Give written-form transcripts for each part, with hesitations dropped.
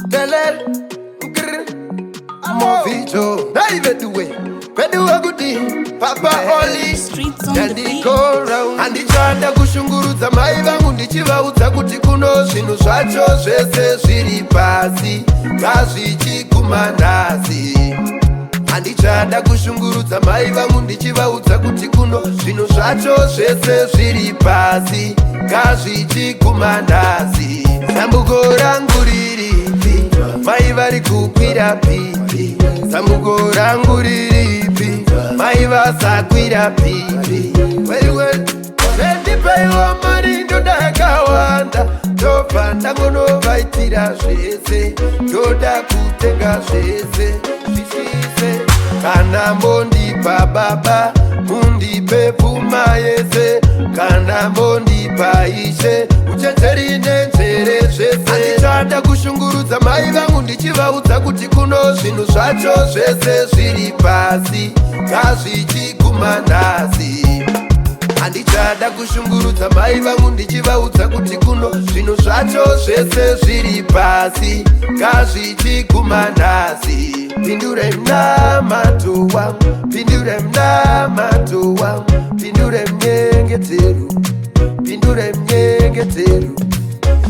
Teler, Movito, David the way. Pedu Agudi, Papa Oli, Yandiko round. Andichanda kushungurudza mai vangu ndichivaudza kuti kuno zvinhu zvacho zvese zviri pasi ngazvichikumanasi. Andichanda kushungurudza mai vangu ndichivaudza kuti kuno zvinhu zvacho zvese zviri pasi ngazvichikumanasi. Zambuko rangu riripi, mai vari kukwira pipi. Zambuko rangu riripi, mai vasakwira pipi. Ndipeiwo mari ndoda yakawanda, ndobva ndangonovaitira zvese, ndoda kutenga zvese zvisise. Kana mondipa baba, mundipe pfuma yese. Kana mondipa ishe, uchenjeri nenjere zvese. Andichanda kushungurudza mai vangu ndichivaudza kuti kuno zvinhu zvacho zvese zviri pasi ngazvichikumanasi. Andichada kushungurudza mai vangu ndichivaudza kuti kuno zvinhu zvacho zvese zviri pasi ngazvichikumanasi. Pindure mnamato wangu, pindure mnamato wangu, pindure mnyengetero, pindure mnyengetero.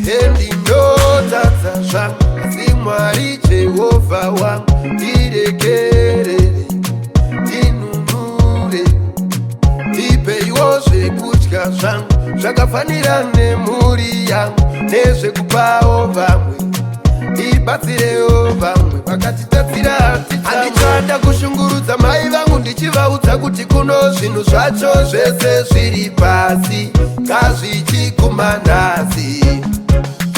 Hendinotadza zvangu asi Mwari Jehovha wangu ndiregerere, ndinunure. Ndipeiwo zvekudya zvangu zvakafanira nemhuri yangu, nezvekupawo vamwe, ndibatsirewo vamwe vakatitatsira. Andichanda kushungurudza mai vangu ndichivaudza kuti kuno zvinhu zvacho zvese zviri pasi ngazvichikumanasi.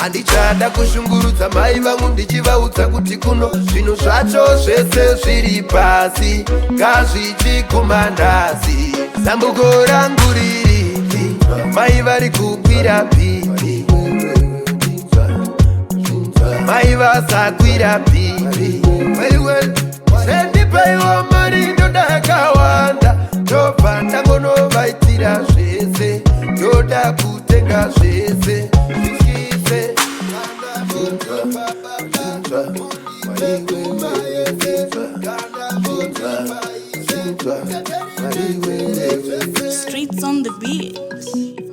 Andichanda kushungurudza mai vangu ndichivaudza kuti kuno zvinhu zvacho zvese zviri pasi ngazvichikumanasi. Zambuko rangu riripi, mai vari kukwira pipi. Mai vasakwira pipi. Ndipeiwo mari ndoda yakawanda, ndobva ndangonovaitira zvese, ndoda kutenga zvese zvisise. Streets on the beat.